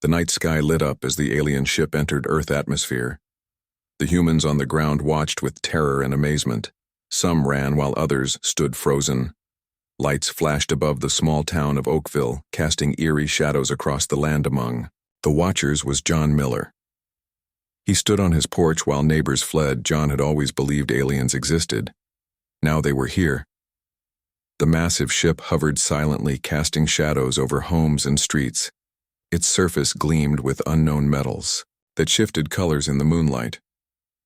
The night sky lit up as the alien ship entered Earth atmosphere. The humans on the ground watched with terror and amazement. Some ran while others stood frozen. Lights flashed above the small town of Oakville, casting eerie shadows across the land among. The watchers was John Miller. He stood on his porch while neighbors fled. John had always believed aliens existed. Now they were here. The massive ship hovered silently, casting shadows over homes and streets. Its surface gleamed with unknown metals that shifted colors in the moonlight.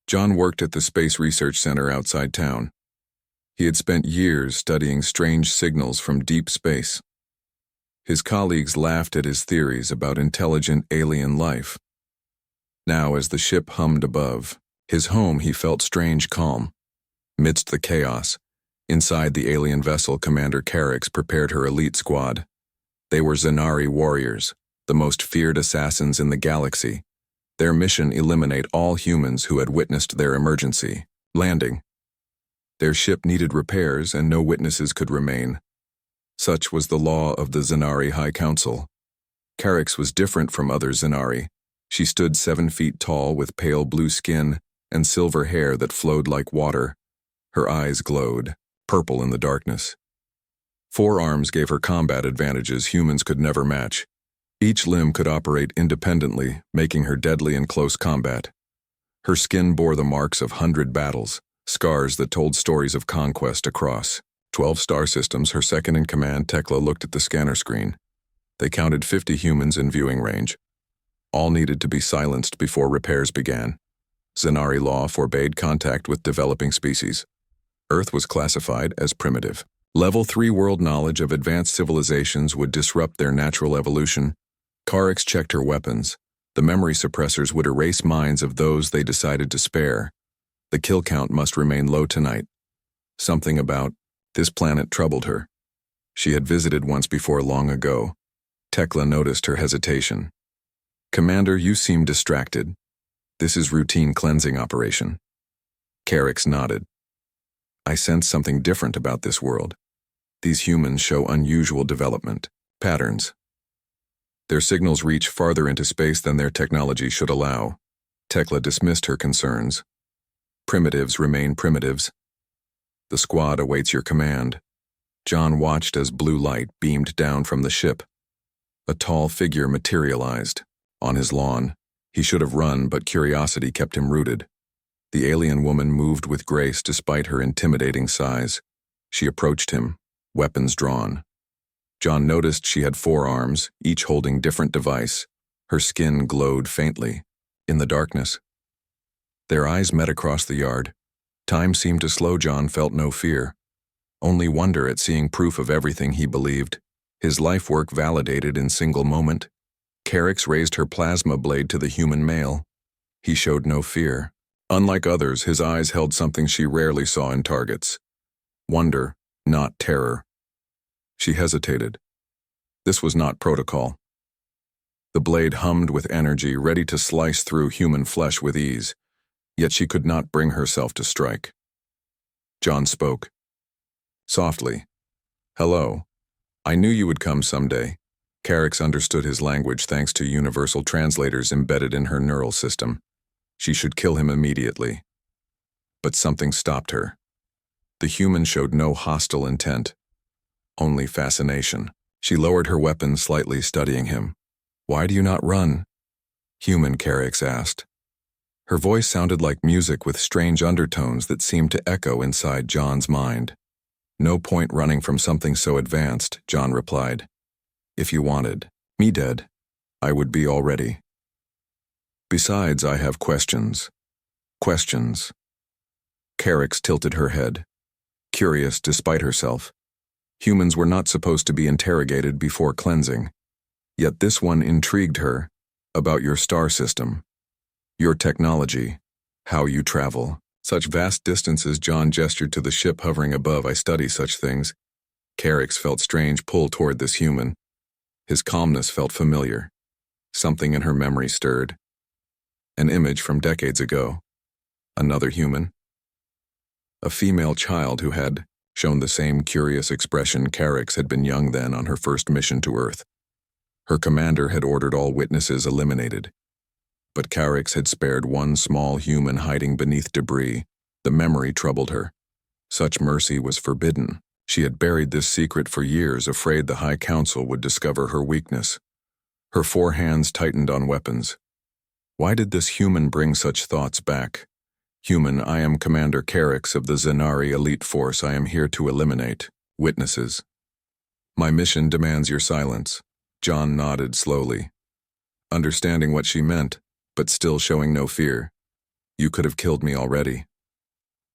John worked at the Space Research Center outside town. He had spent years studying strange signals from deep space. His colleagues laughed at his theories about intelligent alien life. Now, as the ship hummed above his home, he felt strange calm. Midst the chaos, inside the alien vessel, Commander Carrix prepared her elite squad. They were Zanari warriors, the most feared assassins in the galaxy. Their mission: eliminate all humans who had witnessed their emergency landing. Their ship needed repairs and no witnesses could remain. Such was the law of the Zanari High Council. Carrix was different from other Zanari. She stood 7 feet tall with pale blue skin and silver hair that flowed like water. Her eyes glowed, purple in the darkness. 4 arms gave her combat advantages humans could never match. Each limb could operate independently, making her deadly in close combat. Her skin bore the marks of 100 battles, scars that told stories of conquest across 12 star systems. Her second-in-command, Tekla, looked at the scanner screen. They counted 50 humans in viewing range. All needed to be silenced before repairs began. Zanari law forbade contact with developing species. Earth was classified as primitive. Level 3 world knowledge of advanced civilizations would disrupt their natural evolution. Carrix checked her weapons. The memory suppressors would erase minds of those they decided to spare. The kill count must remain low tonight. Something about this planet troubled her. She had visited once before long ago. Tekla noticed her hesitation. Commander, you seem distracted. This is routine cleansing operation. Carrix nodded. I sense something different about this world. These humans show unusual development patterns. Their signals reach farther into space than their technology should allow. Tekla dismissed her concerns. Primitives remain primitives. The squad awaits your command. John watched as blue light beamed down from the ship. A tall figure materialized on his lawn. He should have run, but curiosity kept him rooted. The alien woman moved with grace despite her intimidating size. She approached him, weapons drawn. John noticed she had 4 arms, each holding different device. Her skin glowed faintly in the darkness. Their eyes met across the yard. Time seemed to slow. John felt no fear, only wonder at seeing proof of everything he believed. His life work validated in single moment. Carrix raised her plasma blade to the human male. He showed no fear. Unlike others, his eyes held something she rarely saw in targets. Wonder, not terror. She hesitated. This was not protocol. The blade hummed with energy, ready to slice through human flesh with ease, yet she could not bring herself to strike. John spoke. Softly. Hello. I knew you would come someday. Carrix understood his language thanks to universal translators embedded in her neural system. She should kill him immediately. But something stopped her. The human showed no hostile intent, only fascination. She lowered her weapon slightly, studying him. Why do you not run? Human, Carrix asked. Her voice sounded like music with strange undertones that seemed to echo inside John's mind. No point running from something so advanced, John replied. If you wanted me dead, I would be already. Besides, I have questions. Questions. Carrix tilted her head, curious despite herself. Humans were not supposed to be interrogated before cleansing. Yet this one intrigued her, about your star system. Your technology, how you travel. Such vast distances. John gestured to the ship hovering above. I study such things. Carrix felt strange pull toward this human. His calmness felt familiar. Something in her memory stirred. An image from decades ago. Another human. A female child who had shown the same curious expression. Carrix had been young then, on her first mission to Earth. Her commander had ordered all witnesses eliminated. But Carix had spared one small human hiding beneath debris. The memory troubled her. Such mercy was forbidden. She had buried this secret for years, afraid the High Council would discover her weakness. Her 4 hands tightened on weapons. Why did this human bring such thoughts back? Human, I am Commander Carix of the Zenari elite force I am here to eliminate. Witnesses. My mission demands your silence. John nodded slowly, understanding what she meant, but still showing no fear. You could have killed me already.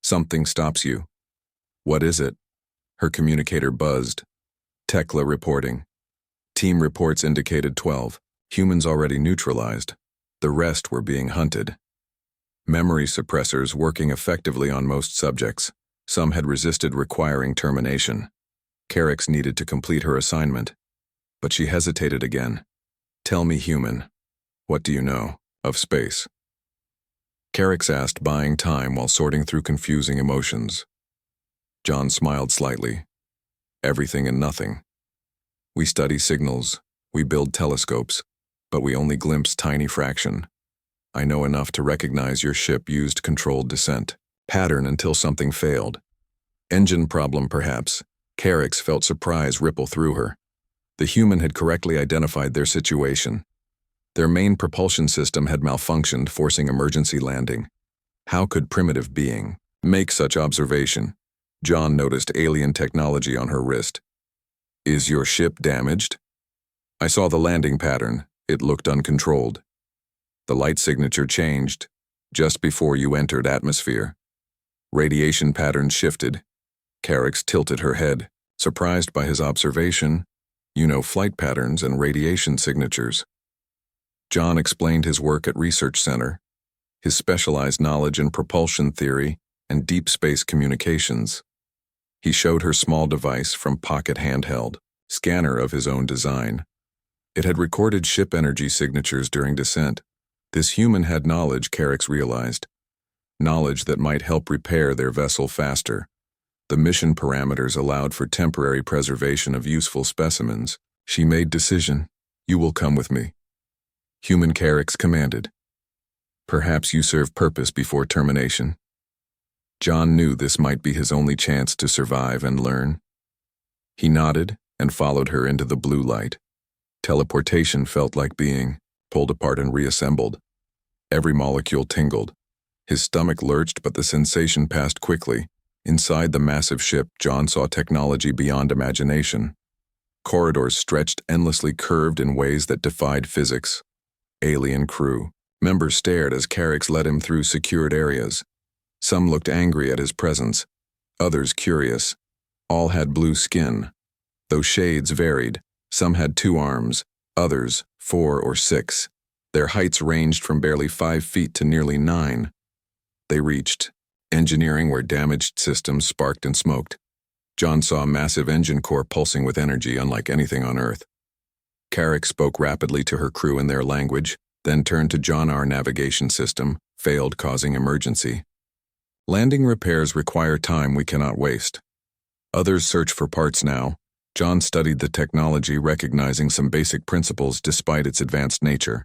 Something stops you. What is it? Her communicator buzzed. Tekla reporting. Team reports indicated 12. Humans already neutralized. The rest were being hunted. Memory suppressors working effectively on most subjects. Some had resisted, requiring termination. Carix needed to complete her assignment, but she hesitated again. Tell me, human, what do you know of space? Carix asked, buying time while sorting through confusing emotions. John smiled slightly. Everything and nothing. We study signals, we build telescopes, but we only glimpse tiny fraction. I know enough to recognize your ship used controlled descent. Pattern until something failed. Engine problem, perhaps. Carix felt surprise ripple through her. The human had correctly identified their situation. Their main propulsion system had malfunctioned, forcing emergency landing. How could primitive being make such observation? John noticed alien technology on her wrist. Is your ship damaged? I saw the landing pattern. It looked uncontrolled. The light signature changed just before you entered atmosphere. Radiation patterns shifted. Carix tilted her head, surprised by his observation. You know flight patterns and radiation signatures. John explained his work at Research Center, his specialized knowledge in propulsion theory and deep space communications. He showed her small device from pocket handheld, scanner of his own design. It had recorded ship energy signatures during descent. This human had knowledge, Carix realized. Knowledge that might help repair their vessel faster. The mission parameters allowed for temporary preservation of useful specimens. She made decision. You will come with me. Human Carix commanded. Perhaps you serve purpose before termination. John knew this might be his only chance to survive and learn. He nodded and followed her into the blue light. Teleportation felt like being pulled apart and reassembled. Every molecule tingled. His stomach lurched, but the sensation passed quickly. Inside the massive ship, John saw technology beyond imagination. Corridors stretched endlessly, curved in ways that defied physics. Alien crew. Members stared as Carix led him through secured areas. Some looked angry at his presence, others curious. All had blue skin, though shades varied. Some had 2 arms, others 4 or 6. Their heights ranged from barely 5 feet to nearly 9. They reached engineering where damaged systems sparked and smoked. John saw a massive engine core pulsing with energy unlike anything on Earth. Carix spoke rapidly to her crew in their language, then turned to John. Our navigation system failed, causing emergency. Landing repairs require time we cannot waste. Others search for parts now. John studied the technology, recognizing some basic principles despite its advanced nature.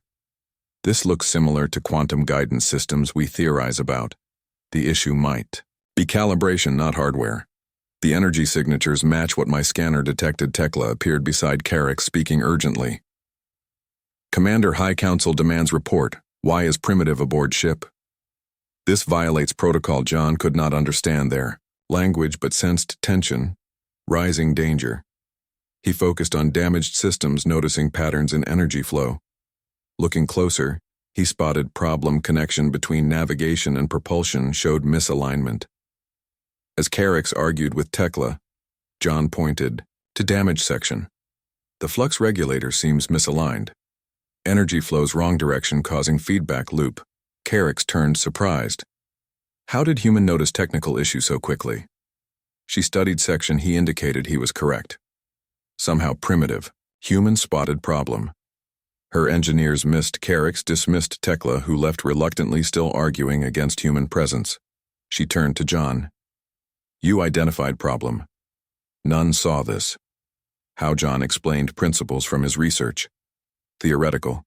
This looks similar to quantum guidance systems we theorize about. The issue might be calibration, not hardware. The energy signatures match what my scanner detected. Tekla appeared beside Carix, speaking urgently. Commander, High Council demands report. Why is primitive aboard ship? This violates protocol. John could not understand their language but sensed tension, rising danger. He focused on damaged systems, noticing patterns in energy flow. Looking closer, he spotted problem. Connection between navigation and propulsion showed misalignment. As Carix argued with Tekla, John pointed to damage section. The flux regulator seems misaligned. Energy flows wrong direction, causing feedback loop. Carix turned surprised. How did human notice technical issue so quickly? She studied section. He indicated he was correct. Somehow primitive. Human spotted problem. Her engineers missed. Carix dismissed Tekla, who left reluctantly, still arguing against human presence. She turned to John. You identified problem. None saw this. How? John explained principles from his research. Theoretical,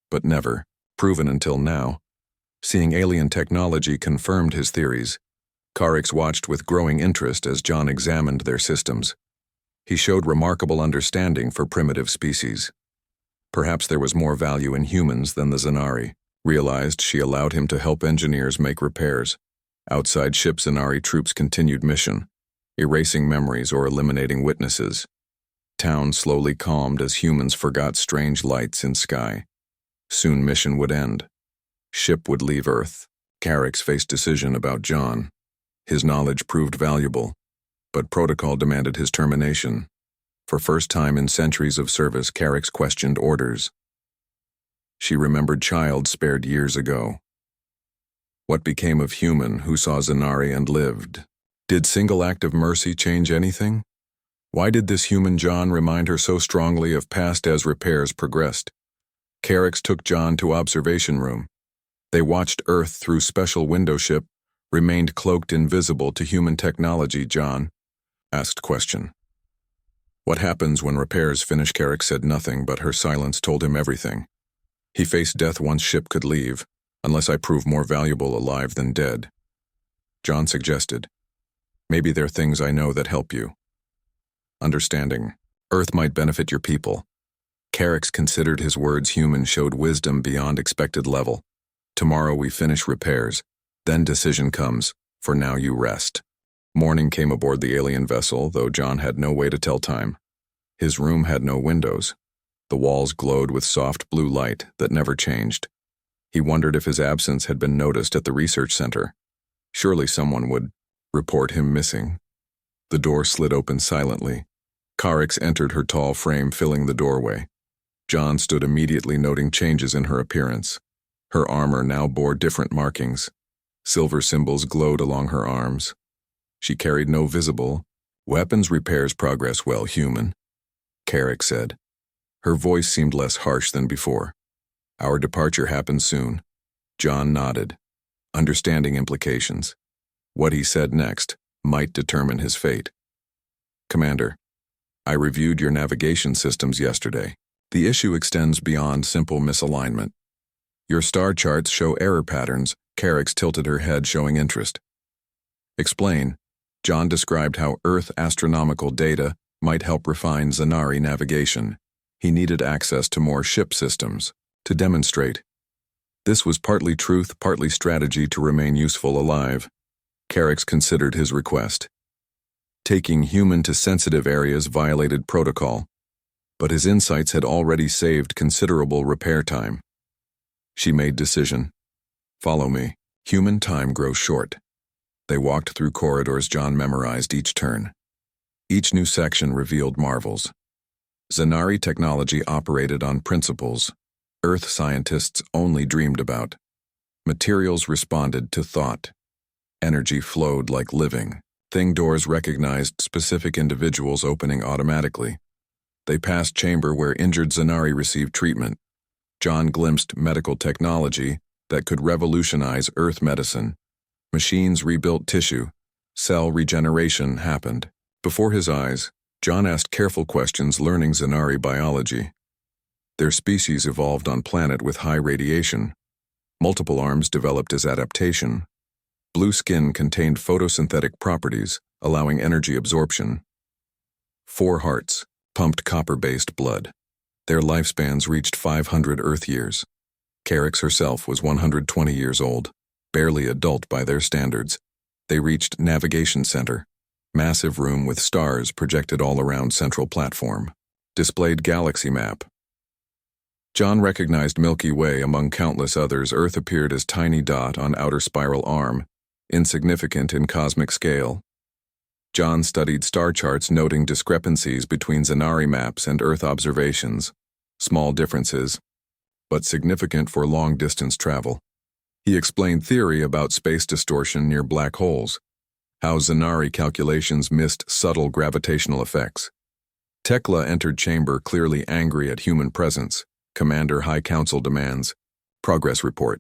but never proven until now. Seeing alien technology confirmed his theories. Carix watched with growing interest as John examined their systems. He showed remarkable understanding for primitive species. Perhaps there was more value in humans than the Zanari. Realized she allowed him to help engineers make repairs. Outside ship Zanari troops continued mission, erasing memories or eliminating witnesses. Town slowly calmed as humans forgot strange lights in sky. Soon mission would end. Ship would leave Earth. Carix faced decision about John. His knowledge proved valuable, but protocol demanded his termination. For first time in centuries of service, Carix questioned orders. She remembered child spared years ago. What became of human who saw Zanari and lived? Did single act of mercy change anything? Why did this human John remind her so strongly of past as repairs progressed? Carix took John to observation room. They watched Earth through special window ship, remained cloaked invisible to human technology. John asked question. What happens when repairs finish? Carix said nothing, but her silence told him everything. He faced death once ship could leave, unless I prove more valuable alive than dead. John suggested, maybe there are things I know that help you. Understanding. Earth might benefit your people. Carix considered his words. Human showed wisdom beyond expected level. Tomorrow we finish repairs. Then decision comes. For now you rest. Morning came aboard the alien vessel, though John had no way to tell time. His room had no windows. The walls glowed with soft blue light that never changed. He wondered if his absence had been noticed at the research center. Surely someone would report him missing. The door slid open silently. Carix entered her tall frame, filling the doorway. John stood immediately, noting changes in her appearance. Her armor now bore different markings. Silver symbols glowed along her arms. She carried no visible weapons. Repairs progress well, human, Carix said. Her voice seemed less harsh than before. Our departure happens soon. John nodded, understanding implications. What he said next might determine his fate. Commander, I reviewed your navigation systems yesterday. The issue extends beyond simple misalignment. Your star charts show error patterns. Carix tilted her head, showing interest. Explain. John described how Earth astronomical data might help refine Zanari navigation. He needed access to more ship systems to demonstrate. This was partly truth, partly strategy to remain useful alive. Carix considered his request. Taking human to sensitive areas violated protocol, but his insights had already saved considerable repair time. She made decision. Follow me. Human time grows short. They walked through corridors. John memorized each turn. Each new section revealed marvels. Zanari technology operated on principles Earth scientists only dreamed about. Materials responded to thought. Energy flowed like living. Thing doors recognized specific individuals, opening automatically. They passed chamber where injured Zanari received treatment. John glimpsed medical technology that could revolutionize Earth medicine. Machines rebuilt tissue. Cell regeneration happened. Before his eyes, John asked careful questions, learning Zanari biology. Their species evolved on planet with high radiation. Multiple arms developed as adaptation. Blue skin contained photosynthetic properties, allowing energy absorption. 4 hearts pumped copper-based blood. Their lifespans reached 500 Earth years. Carix herself was 120 years old, barely adult by their standards. They reached Navigation Center. Massive room with stars projected all around central platform. Displayed galaxy map. John recognized Milky Way among countless others. Earth appeared as tiny dot on outer spiral arm, insignificant in cosmic scale. John studied star charts, noting discrepancies between Zanari maps and Earth observations. Small differences, but significant for long-distance travel. He explained theory about space distortion near black holes, how Zanari calculations missed subtle gravitational effects. Tekla entered chamber, clearly angry at human presence. Commander, High Council demands. Progress report.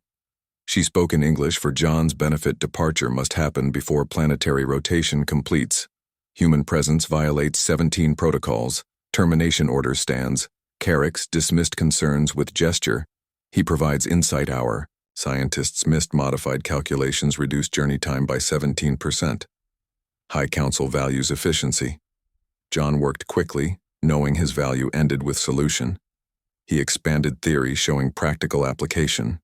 She spoke in English for John's benefit. Departure must happen before planetary rotation completes. Human presence violates 17 protocols. Termination order stands. Carrick's dismissed concerns with gesture. He provides insight hour. Scientists missed modified calculations reduced journey time by 17%. High Council values efficiency. John worked quickly, knowing his value ended with solution. He expanded theory showing practical application.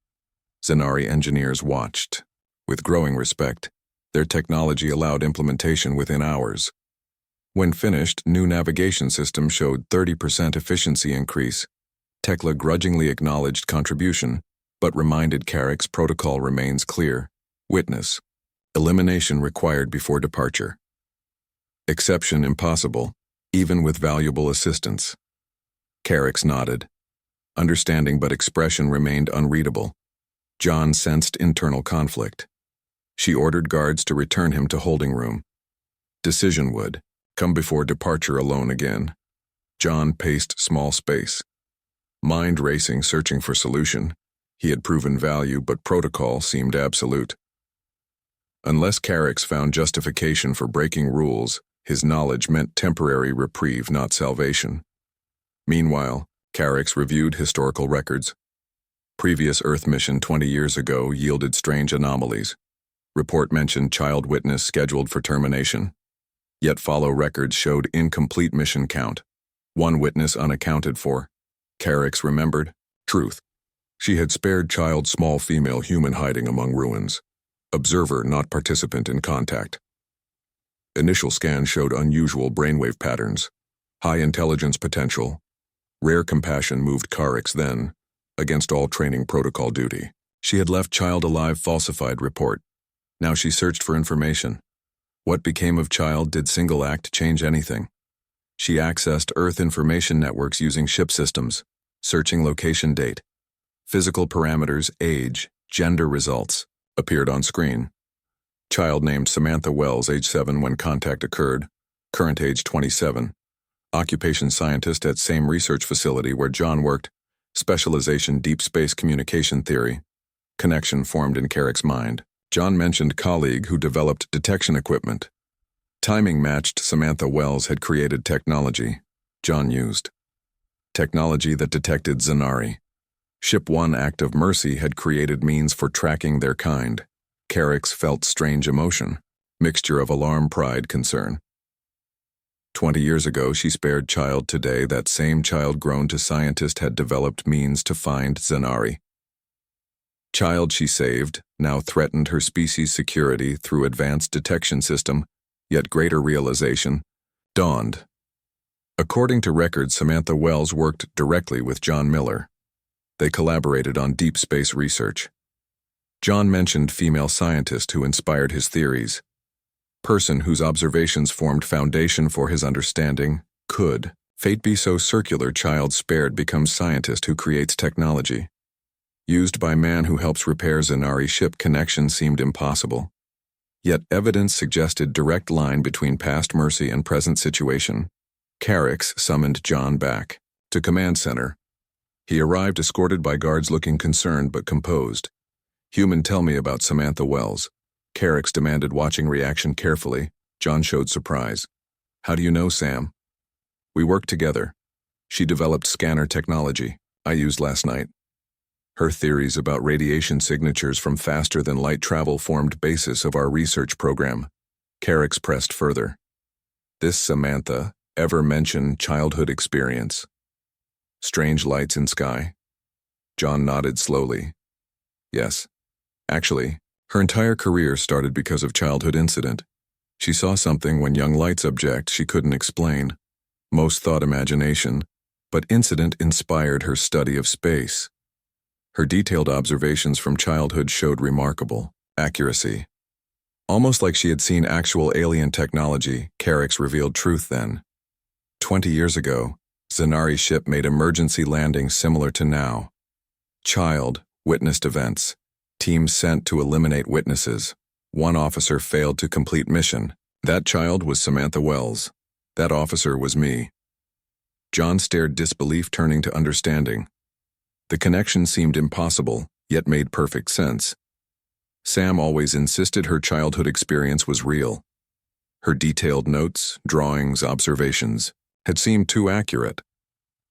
Zanari engineers watched. With growing respect, their technology allowed implementation within hours. When finished, new navigation system showed 30% efficiency increase. Tekla grudgingly acknowledged contribution, but reminded Carrick's protocol remains clear. Witness. Elimination required before departure. Exception impossible, even with valuable assistance. Carrick's nodded. Understanding but expression remained unreadable. John sensed internal conflict. She ordered guards to return him to holding room. Decision would come before departure alone again. John paced small space. Mind racing, searching for solution. He had proven value, but protocol seemed absolute. Unless Carrick's found justification for breaking rules, his knowledge meant temporary reprieve, not salvation. Meanwhile, Carrick's reviewed historical records. Previous Earth mission 20 years ago yielded strange anomalies. Report mentioned child witness scheduled for termination. Yet follow records showed incomplete mission count. One witness unaccounted for. Carrick's remembered. Truth. She had spared child small female human hiding among ruins. Observer, not participant in contact. Initial scan showed unusual brainwave patterns. High intelligence potential. Rare compassion moved Carrick's then, against all training protocol duty. She had left child alive falsified report. Now she searched for information. What became of child? Did single act change anything? She accessed Earth information networks using ship systems, searching location date. Physical parameters, age, gender results appeared on screen. Child named Samantha Wells, age 7 when contact occurred, current age 27. Occupation scientist at same research facility where John worked, specialization deep space communication theory. Connection formed in Carrick's mind. John mentioned colleague who developed detection equipment. Timing matched. Samantha Wells had created technology John used. Technology that detected Zanari. Ship 1 Act of Mercy had created means for tracking their kind. Carrick's felt strange emotion, mixture of alarm, pride, concern. 20 years ago, she spared child. Today, that same child grown to scientist had developed means to find Zanari. Child she saved now threatened her species' security through advanced detection system, yet greater realization dawned. According to records, Samantha Wells worked directly with John Miller. They collaborated on deep space research. John mentioned female scientist who inspired his theories. Person whose observations formed foundation for his understanding. Could fate be so circular? Child spared becomes scientist who creates technology. Used by man who helps repair Zanari ship. Connection seemed impossible. Yet evidence suggested direct line between past mercy and present situation. Carrick's summoned John back to command center. He arrived escorted by guards looking concerned but composed. Human, tell me about Samantha Wells. Carrick's demanded, watching reaction carefully. John showed surprise. How do you know, Sam? We worked together. She developed scanner technology I used last night. Her theories about radiation signatures from faster-than-light travel formed basis of our research program. Carrick's pressed further. This Samantha ever mention childhood experience? Strange lights in sky? John nodded slowly. Yes. Actually, her entire career started because of childhood incident. She saw something when young lights object she couldn't explain. Most thought imagination, but incident inspired her study of space. Her detailed observations from childhood showed remarkable accuracy. Almost like she had seen actual alien technology. Carrick's revealed truth then. 20 years ago, Zanari ship made emergency landings similar to now. Child witnessed events. Teams sent to eliminate witnesses. One officer failed to complete mission. That child was Samantha Wells. That officer was me. John stared disbelief turning to understanding. The connection seemed impossible, yet made perfect sense. Sam always insisted her childhood experience was real. Her detailed notes, drawings, observations had seemed too accurate.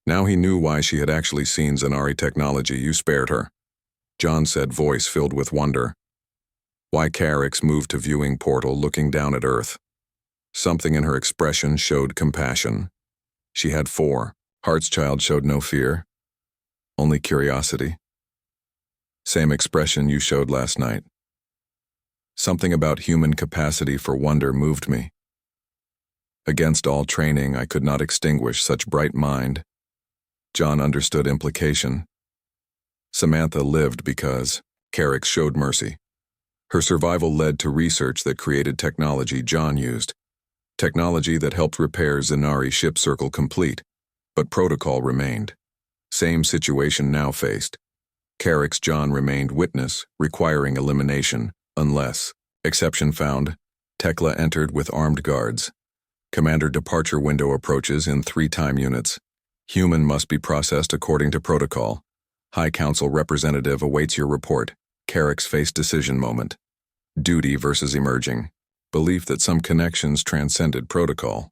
Now he knew why she had actually seen Zanari technology. You spared her, John said, voice filled with wonder. Why Carix moved to viewing portal, looking down at Earth. Something in her expression showed compassion. She had 4. Heart's child showed no fear, only curiosity. Same expression you showed last night. Something about human capacity for wonder moved me. Against all training, I could not extinguish such bright mind. John understood implication. Samantha lived because Carix showed mercy. Her survival led to research that created technology John used. Technology that helped repair Zanari ship circle complete, but protocol remained. Same situation now faced. Carix John remained witness, requiring elimination, unless, exception found, Tekla entered with armed guards. Commander departure window approaches in 3 time units. Human must be processed according to protocol. High Council representative awaits your report. Carix faced decision moment. Duty versus emerging. Belief that some connections transcended protocol.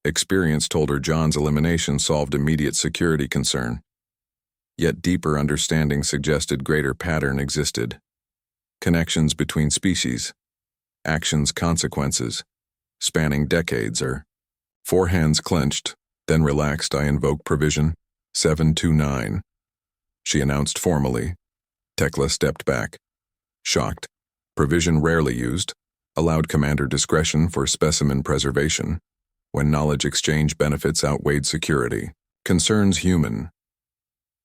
Experience told her John's elimination solved immediate security concern. Yet deeper understanding suggested greater pattern existed. Connections between species. Actions, consequences. Spanning decades or 4 hands clenched, then relaxed. I invoke provision 729. She announced formally. Tekla stepped back. Shocked. Provision rarely used. Allowed commander discretion for specimen preservation. When knowledge exchange benefits outweighed security. Concerns human.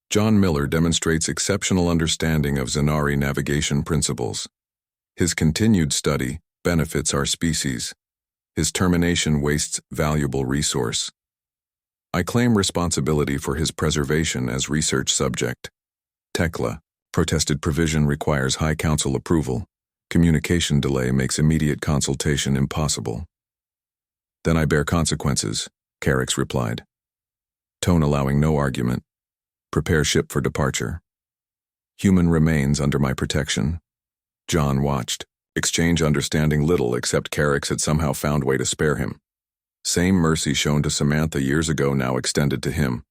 John Miller demonstrates exceptional understanding of Zanari navigation principles. His continued study benefits our species. His termination wastes valuable resource. I claim responsibility for his preservation as research subject. Tekla. Protested provision requires High Council approval. Communication delay makes immediate consultation impossible. Then I bear consequences, Carix replied. Tone allowing no argument. Prepare ship for departure. Human remains under my protection. John watched. Exchange understanding little except Carix had somehow found way to spare him. Same mercy shown to Samantha years ago now extended to him.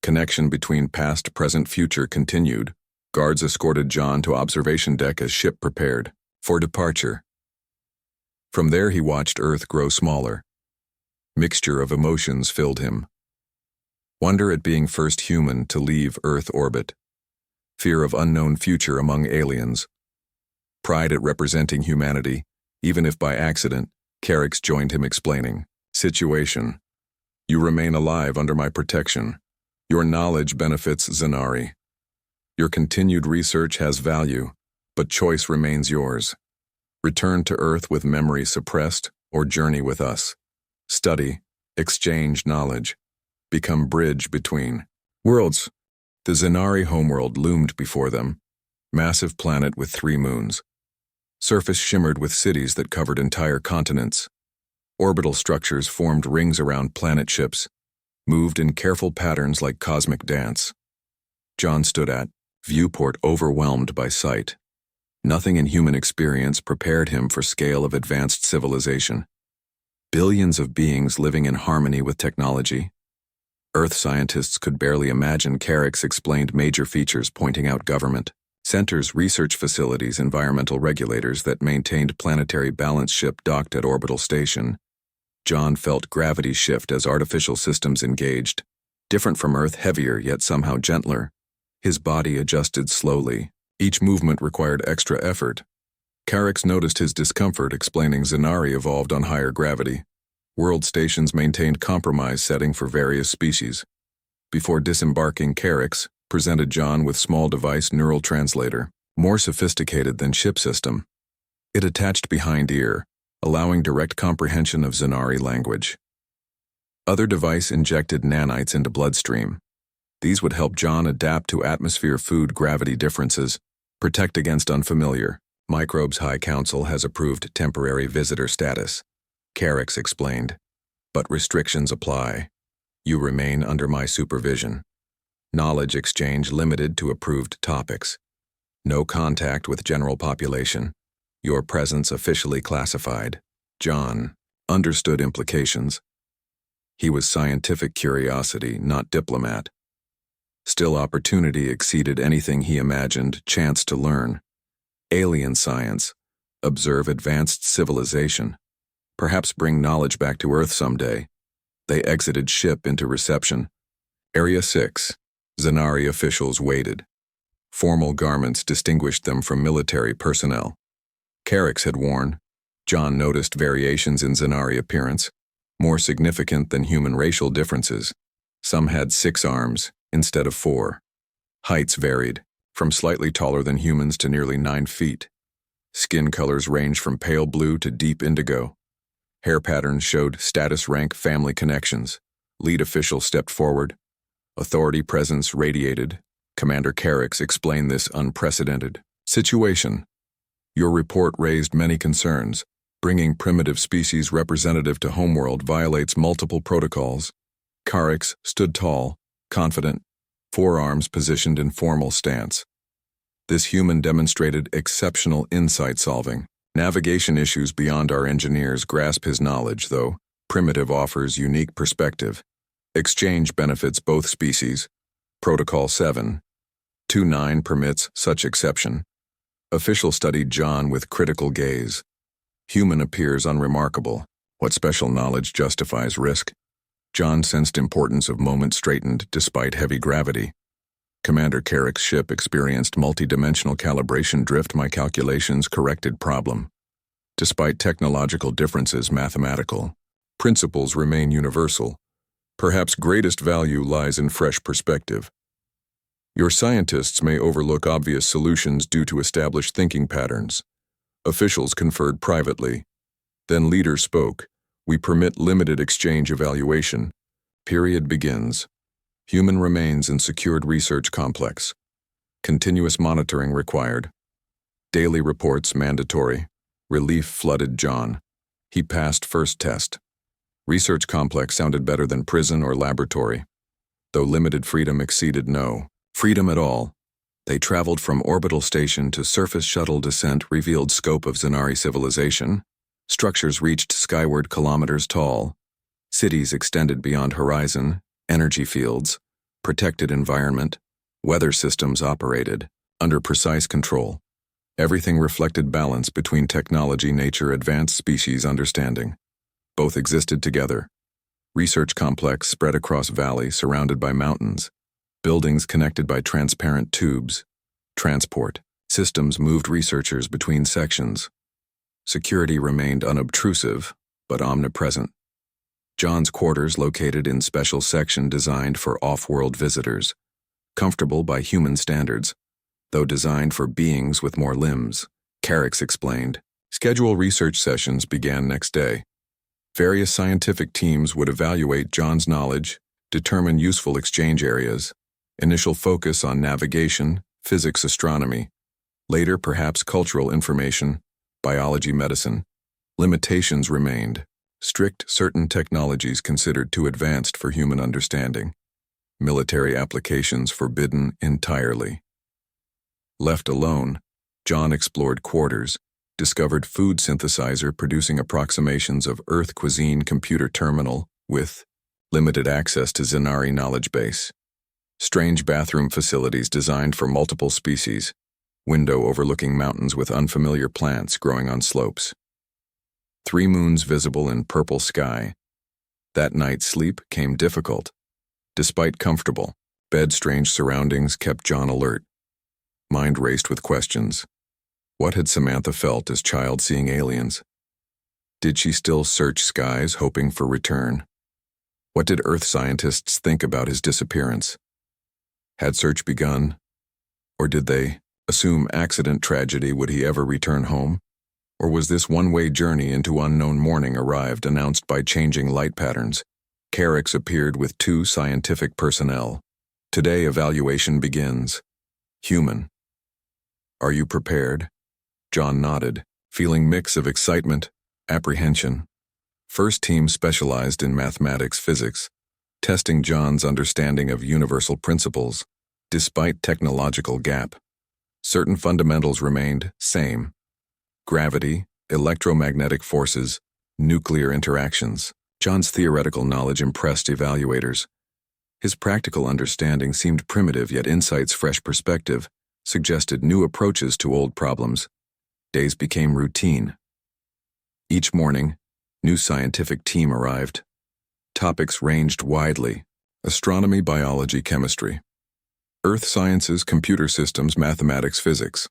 Connection between past, present, future continued. Guards escorted John to observation deck as ship prepared for departure. From there he watched Earth grow smaller. Mixture of emotions filled him. Wonder at being first human to leave Earth orbit. Fear of unknown future among aliens. Pride at representing humanity, even if by accident, Carix joined him explaining. Situation. You remain alive under my protection. Your knowledge benefits Zanari. Your continued research has value, but choice remains yours. Return to Earth with memory suppressed or journey with us. Study, exchange knowledge. Become bridge between worlds. The Zanari homeworld loomed before them. Massive planet with 3 moons. Surface shimmered with cities that covered entire continents. Orbital structures formed rings around planet ships, moved in careful patterns like cosmic dance. John stood at viewport, overwhelmed by sight. Nothing in human experience prepared him for scale of advanced civilization. Billions of beings living in harmony with technology. Earth scientists could barely imagine. Carix explained major features, pointing out government centers, research facilities, environmental regulators that maintained planetary balance. Ship docked at orbital station. John felt gravity shift as artificial systems engaged. Different from Earth, heavier yet somehow gentler. His body adjusted slowly. Each movement required extra effort. Carix noticed his discomfort, explaining Zanari evolved on higher gravity. World stations maintained compromise setting for various species. Before disembarking, Carix presented John with small device neural translator, more sophisticated than ship system. It attached behind ear, allowing direct comprehension of Zanari language. Other device injected nanites into bloodstream. These would help John adapt to atmosphere food gravity differences, protect against unfamiliar microbes. High Council has approved temporary visitor status, Carix explained, but restrictions apply. You remain under my supervision. Knowledge exchange limited to approved topics. No contact with general population. Your presence officially classified. John understood implications. He was scientific curiosity, not diplomat. Still, opportunity exceeded anything he imagined, chance to learn. Alien science, observe advanced civilization, perhaps bring knowledge back to Earth someday. They exited ship into reception. Area 6. Zanari officials waited. Formal garments distinguished them from military personnel. Carrick's had worn. John noticed variations in Zanari appearance, more significant than human racial differences. Some had 6 arms instead of 4. Heights varied, from slightly taller than humans to nearly 9 feet. Skin colors ranged from pale blue to deep indigo. Hair patterns showed status rank family connections. Lead official stepped forward. Authority presence radiated. Commander Carricks explained this unprecedented situation. Your report raised many concerns. Bringing primitive species representative to homeworld violates multiple protocols. Carricks stood tall, confident, forearms positioned in formal stance. This human demonstrated exceptional insight solving. Navigation issues beyond our engineers grasp his knowledge, though. Primitive offers unique perspective. Exchange benefits both species. Protocol 7.2.9 permits such exception. Official studied John with critical gaze. Human appears unremarkable. What special knowledge justifies risk? John sensed importance of moment straightened despite heavy gravity. Commander Carrick's ship experienced multi-dimensional calibration drift. My calculations corrected problem. Despite technological differences, mathematical principles remain universal. Perhaps greatest value lies in fresh perspective. Your scientists may overlook obvious solutions due to established thinking patterns. Officials conferred privately. Then leaders spoke. We permit limited exchange evaluation. Period begins. Human remains in secured research complex. Continuous monitoring required. Daily reports mandatory. Relief flooded John. He passed first test. Research complex sounded better than prison or laboratory. Though limited freedom exceeded no freedom at all. They traveled from orbital station to surface shuttle descent revealed scope of Zanari civilization. Structures reached skyward kilometers tall. Cities extended beyond horizon, energy fields, protected environment, weather systems operated, under precise control. Everything reflected balance between technology, nature, advanced species understanding. Both existed together. Research complex spread across valley surrounded by mountains. Buildings connected by transparent tubes. Transport systems moved researchers between sections. Security remained unobtrusive, but omnipresent. John's quarters located in special section designed for off-world visitors. Comfortable by human standards, though designed for beings with more limbs. Carricks explained. Schedule research sessions began next day. Various scientific teams would evaluate John's knowledge, determine useful exchange areas. Initial focus on navigation, physics, astronomy. Later, perhaps cultural information, biology, medicine. Limitations remained. Strict certain technologies considered too advanced for human understanding. Military applications forbidden entirely. Left alone, John explored quarters, discovered food synthesizer producing approximations of Earth cuisine computer terminal with limited access to Zanari knowledge base. Strange bathroom facilities designed for multiple species. Window overlooking mountains with unfamiliar plants growing on slopes. 3 moons visible in purple sky. That night sleep came difficult. Despite comfortable bed, strange surroundings kept John alert. Mind raced with questions. What had Samantha felt as child seeing aliens? Did she still search skies hoping for return? What did Earth scientists think about his disappearance? Had search begun? Or did they assume accident tragedy? Would he ever return home? Or was this one-way journey into unknown? Morning arrived, announced by changing light patterns. Carricks appeared with 2 scientific personnel. Today evaluation begins. Human. Are you prepared? John nodded, feeling mix of excitement, apprehension. First team specialized in mathematics physics, testing John's understanding of universal principles. Despite technological gap, certain fundamentals remained same. Gravity, electromagnetic forces, nuclear interactions. John's theoretical knowledge impressed evaluators. His practical understanding seemed primitive, yet insight's fresh perspective suggested new approaches to old problems. Days became routine. Each morning, new scientific team arrived. Topics ranged widely: astronomy, biology, chemistry, earth sciences, computer systems, mathematics, physics.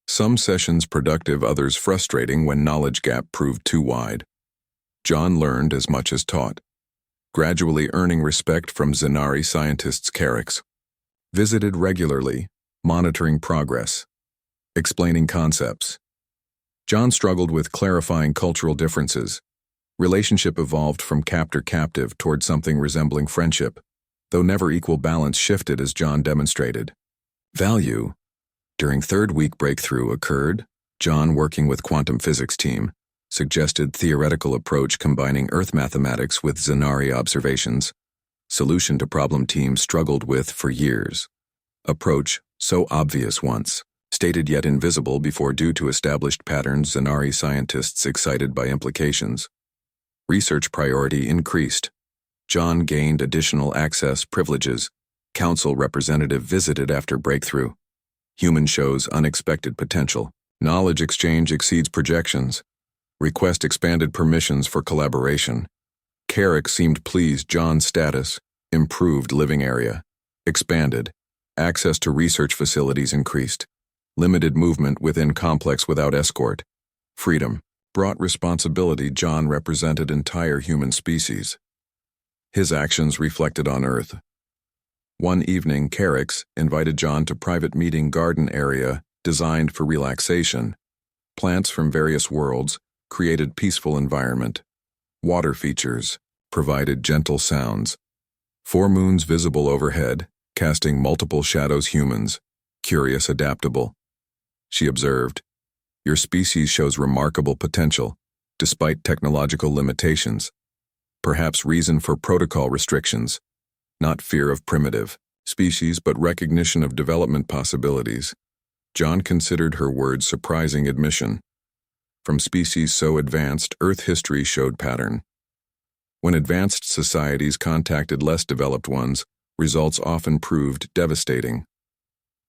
Some sessions productive, others frustrating when knowledge gap proved too wide. John learned as much as taught, gradually earning respect from Zanari scientists. Carrix visited regularly, monitoring progress, explaining concepts. John struggled with clarifying cultural differences. Relationship evolved from captor-captive toward something resembling friendship, though never equal balance shifted as John demonstrated. Value. During third week breakthrough occurred. John, working with quantum physics team, suggested theoretical approach combining Earth mathematics with Zanari observations. Solution to problem team struggled with for years. Approach, so obvious once, stated yet invisible before due to established patterns. Zanari scientists excited by implications. Research priority increased. John gained additional access privileges. Council representative visited after breakthrough. Human shows unexpected potential. Knowledge exchange exceeds projections. Request expanded permissions for collaboration. Carrick seemed pleased. John's status improved. Living area expanded. Access to research facilities increased. Limited movement within complex without escort. Freedom brought responsibility. John represented entire human species. His actions reflected on Earth. One evening, Carrix invited John to private meeting garden area designed for relaxation. Plants from various worlds created peaceful environment. Water features provided gentle sounds. 4 moons visible overhead, casting multiple shadows. Humans, curious, adaptable. She observed, "Your species shows remarkable potential, despite technological limitations. Perhaps reason for protocol restrictions, not fear of primitive species but recognition of development possibilities." John considered her words surprising admission. From species so advanced, Earth history showed pattern. When advanced societies contacted less developed ones, results often proved devastating.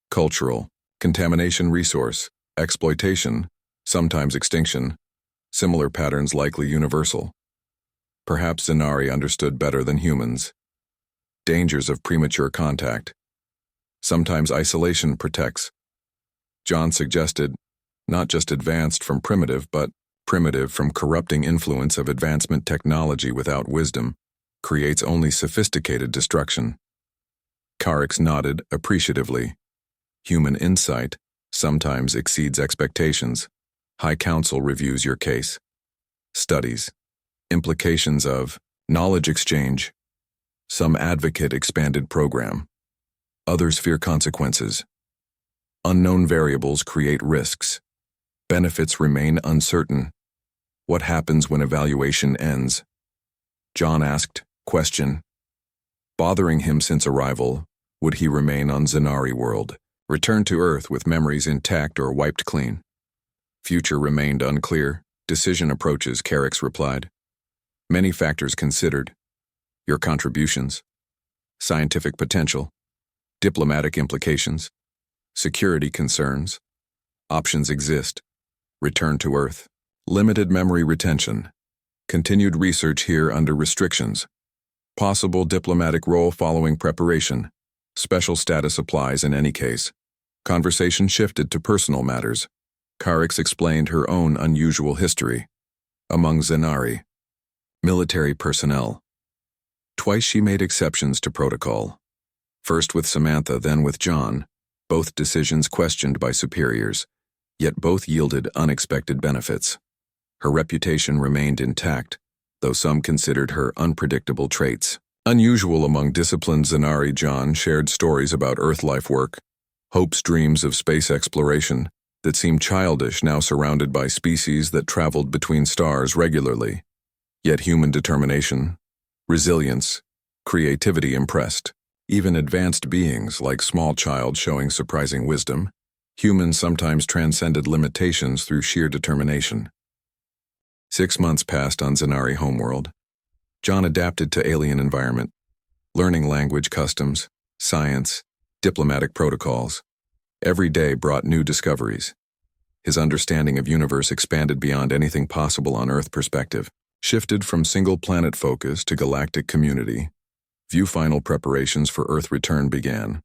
Cultural contamination, resource exploitation, sometimes extinction. Similar patterns likely universal. Perhaps Zanari understood better than humans. Dangers of premature contact. Sometimes isolation protects. John suggested, not just advanced from primitive, but primitive from corrupting influence of advancement. Technology without wisdom creates only sophisticated destruction. Carrix nodded appreciatively. Human insight sometimes exceeds expectations. High Council reviews your case. Studies. Implications of knowledge exchange. Some advocate expanded program. Others fear consequences. Unknown variables create risks. Benefits remain uncertain. What happens when evaluation ends? John asked, question. Bothering him since arrival, would he remain on Zanari world, return to Earth with memories intact or wiped clean? Future remained unclear. Decision approaches, Carrix replied. Many factors considered. Your contributions, scientific potential, diplomatic implications, security concerns. Options exist. Return to Earth. Limited memory retention. Continued research here under restrictions. Possible diplomatic role following preparation. Special status applies in any case. Conversation shifted to personal matters. Carrix explained her own unusual history. Among Zanari. Military personnel. Twice she made exceptions to protocol. First with Samantha, then with John. Both decisions questioned by superiors, yet both yielded unexpected benefits. Her reputation remained intact, though some considered her unpredictable traits. Unusual among disciplined Zanari. John shared stories about Earth life work, hopes, dreams of space exploration that seemed childish now surrounded by species that traveled between stars regularly. Yet human determination, resilience, creativity impressed. Even advanced beings like small child showing surprising wisdom, humans sometimes transcended limitations through sheer determination. 6 months passed on Zanari homeworld. John adapted to alien environment, learning language customs, science, diplomatic protocols. Every day brought new discoveries. His understanding of universe expanded beyond anything possible on Earth perspective, shifted from single-planet focus to galactic community. Final preparations for Earth return began.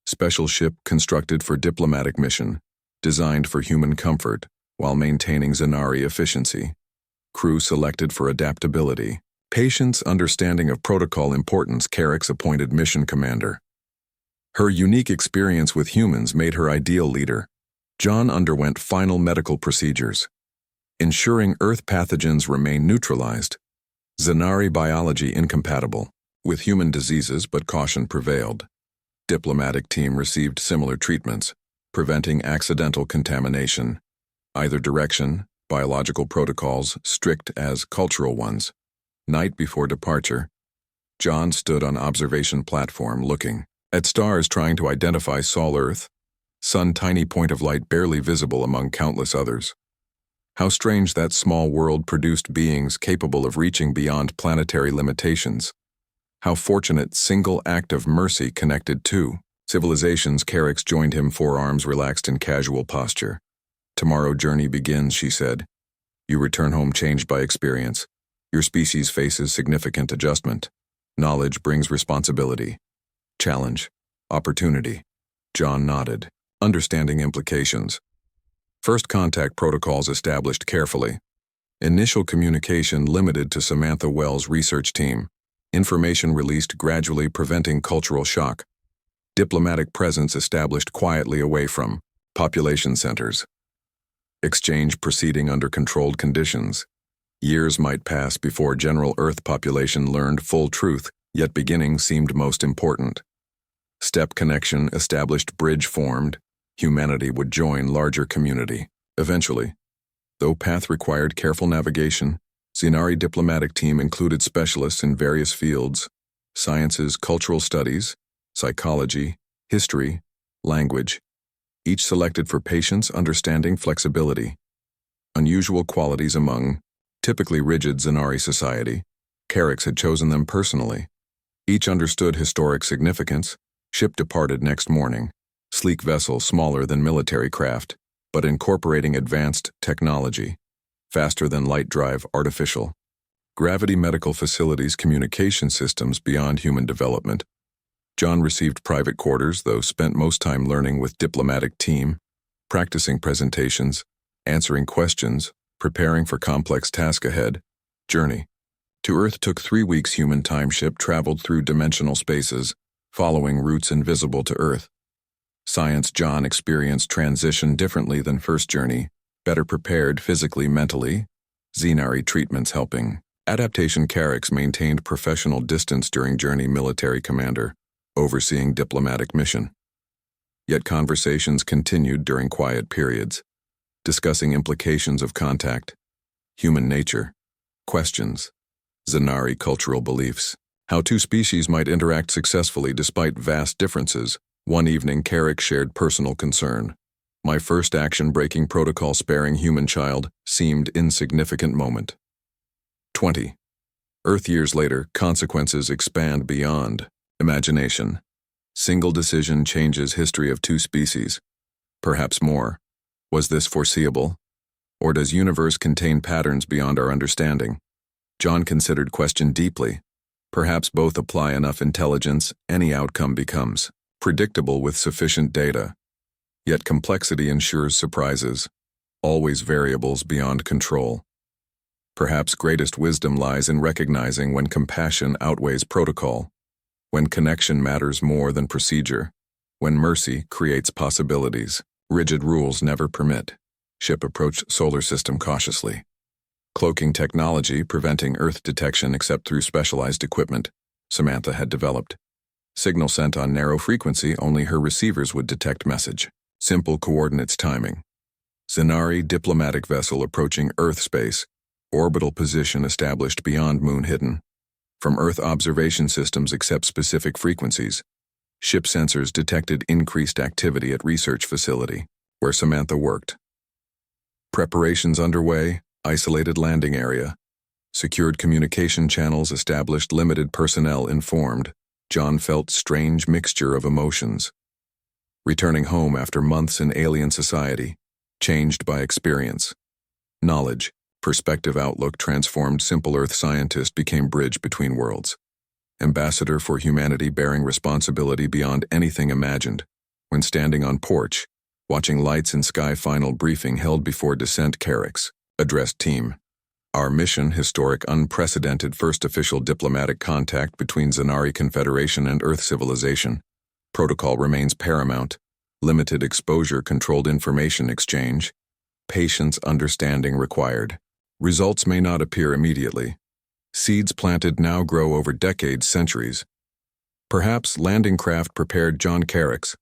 Special ship constructed for diplomatic mission, designed for human comfort while maintaining Zanari efficiency. Crew selected for adaptability. Patience, understanding of protocol importance. Carrick's appointed mission commander. Her unique experience with humans made her ideal leader. John underwent final medical procedures, ensuring Earth pathogens remain neutralized. Zanari biology incompatible with human diseases, but caution prevailed. Diplomatic team received similar treatments, preventing accidental contamination. Either direction, biological protocols strict as cultural ones. Night before departure, John stood on observation platform looking at stars, trying to identify Sol Earth. Sun, tiny point of light barely visible among countless others. How strange that small world produced beings capable of reaching beyond planetary limitations. How fortunate single act of mercy connected two civilizations. Carrick's joined him, forearms relaxed in casual posture. Tomorrow journey begins, she said. You return home changed by experience. Your species faces significant adjustment. Knowledge brings responsibility. Challenge. Opportunity. John nodded, understanding implications. First contact protocols established carefully. Initial communication limited to Samantha Wells' research team. Information released gradually, preventing cultural shock. Diplomatic presence established quietly away from population centers. Exchange proceeding under controlled conditions. Years might pass before general Earth population learned full truth, yet beginning seemed most important. Step connection established, bridge formed. Humanity would join larger community. Eventually, though path required careful navigation, Zanari diplomatic team included specialists in various fields: sciences, cultural studies, psychology, history, language, each selected for patience, understanding, flexibility. Unusual qualities among typically rigid Zanari society. Carrick's had chosen them personally. Each understood historic significance. Ship departed next morning. Sleek vessel, smaller than military craft, but incorporating advanced technology. Faster than light drive, artificial. Gravity medical facilities, communication systems beyond human development. John received private quarters, though spent most time learning with diplomatic team, practicing presentations, answering questions, preparing for complex task ahead. Journey to Earth took 3 weeks. Human time ship traveled through dimensional spaces, following routes invisible to Earth. Science. John experienced transition differently than first journey, better prepared physically, mentally. Zanari treatments helping. Adaptation. Carrick's maintained professional distance during journey. Military commander, overseeing diplomatic mission. Yet conversations continued during quiet periods, discussing implications of contact, human nature, questions, Zanari cultural beliefs, how two species might interact successfully despite vast differences. One evening, Carrick shared personal concern. My first action, breaking protocol, sparing human child, seemed insignificant moment. 20. Earth years later, consequences expand beyond imagination. Single decision changes history of two species. Perhaps more. Was this foreseeable? Or does universe contain patterns beyond our understanding? John considered question deeply. Perhaps both apply enough intelligence, any outcome becomes predictable with sufficient data. Yet complexity ensures surprises, always variables beyond control. Perhaps greatest wisdom lies in recognizing when compassion outweighs protocol, when connection matters more than procedure, when mercy creates possibilities. Rigid rules never permit. Ship approached solar system cautiously. Cloaking technology preventing Earth detection except through specialized equipment Samantha had developed. Signal sent on narrow frequency, only her receivers would detect message. Simple coordinates timing. Zanari diplomatic vessel approaching Earth space, orbital position established beyond moon hidden. From Earth observation systems accept specific frequencies. Ship sensors detected increased activity at research facility, where Samantha worked. Preparations underway, isolated landing area. Secured communication channels established, limited personnel informed. John felt strange mixture of emotions. Returning home after months in alien society, changed by experience. Knowledge, perspective outlook transformed. Simple Earth scientist became bridge between worlds. Ambassador for humanity bearing responsibility beyond anything imagined. When standing on porch, watching lights in sky, final briefing held before descent. Carrix addressed team. Our mission, historic, unprecedented first official diplomatic contact between Zanari Confederation and Earth civilization. Protocol remains paramount. Limited exposure, controlled information exchange. Patience, understanding required. Results may not appear immediately. Seeds planted now grow over decades, centuries. Perhaps landing craft prepared. John Carrix.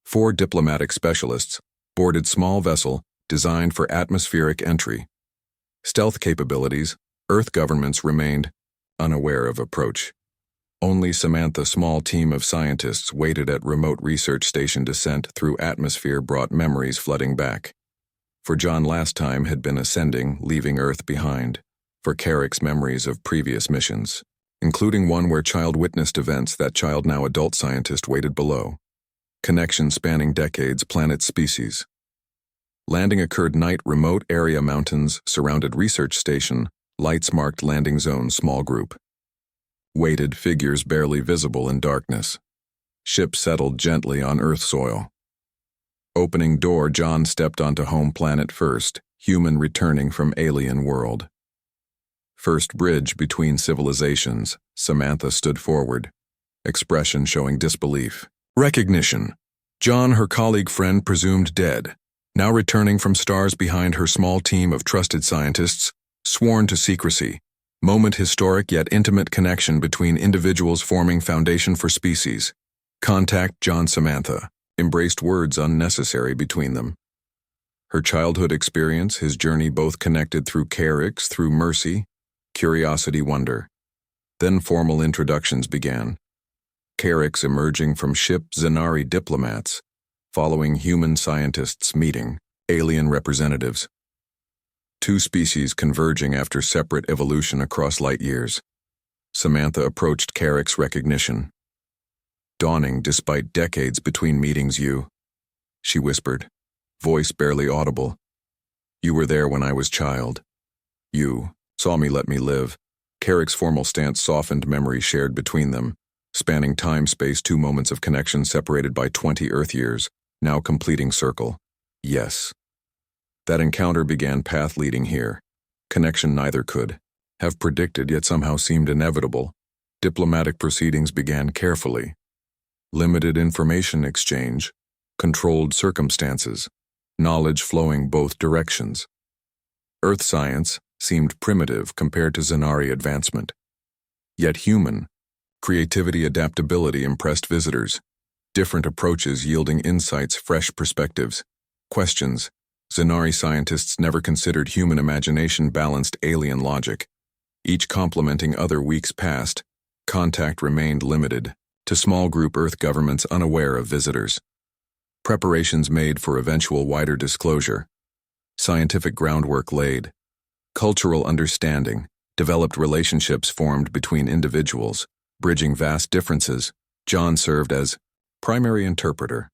4 diplomatic specialists boarded small vessel designed for atmospheric entry. Stealth capabilities, Earth governments remained unaware of approach. Only Samantha, small team of scientists waited at remote research station. Descent through atmosphere brought memories flooding back. For John, last time had been ascending, leaving Earth behind. For Carrix, memories of previous missions, including one where child witnessed events. That child, now adult scientist, waited below. Connection spanning decades, planet, species. Landing occurred night, remote area, mountains surrounded research station, lights marked landing zone, small group. Weighted figures barely visible in darkness. Ship settled gently on Earth soil. Opening door, John stepped onto home planet first, human returning from alien world. First bridge between civilizations, Samantha stood forward, expression showing disbelief. Recognition. John, her colleague friend presumed dead, now returning from stars behind her small team of trusted scientists, sworn to secrecy. Moment historic yet intimate connection between individuals forming foundation for species. Contact. John, Samantha. Embraced words unnecessary between them. Her childhood experience, his journey, both connected through Carrix, through mercy, curiosity, wonder. Then formal introductions began. Carrix emerging from ship, Zanari diplomats, following human scientists meeting, alien representatives. 2 species converging after separate evolution across light years. Samantha approached Carrix, recognition dawning despite decades between meetings. You, she whispered, voice barely audible. You were there when I was child. You saw me, let me live. Carrix's formal stance softened memory shared between them, spanning time-space, 2 moments of connection separated by 20 Earth years, now completing circle. Yes. That encounter began path leading here. Connection neither could have predicted, yet somehow seemed inevitable. Diplomatic proceedings began carefully. Limited information exchange, controlled circumstances, knowledge flowing both directions. Earth science seemed primitive compared to Zanari advancement. Yet human, creativity, adaptability impressed visitors. Different approaches yielding insights, fresh perspectives. Questions. Zanari scientists never considered human imagination, balanced alien logic. Each complementing other. Weeks passed. Contact remained limited to small group Earth governments unaware of visitors. Preparations made for eventual wider disclosure. Scientific groundwork laid. Cultural understanding, developed relationships formed between individuals, bridging vast differences. John served as primary interpreter,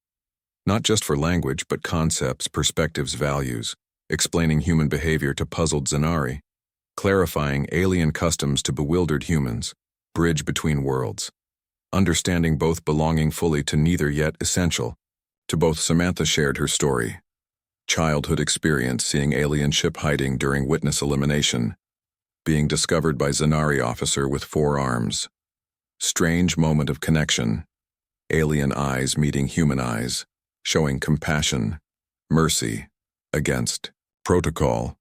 not just for language but concepts, perspectives, values, explaining human behavior to puzzled Zanari, clarifying alien customs to bewildered humans, bridge between worlds. Understanding both, belonging fully to neither yet essential. To both. Samantha shared her story. Childhood experience, seeing alien ship hiding during witness elimination, being discovered by Zanari officer with 4 arms. Strange moment of connection. Alien eyes meeting human eyes, showing compassion, mercy, against protocol.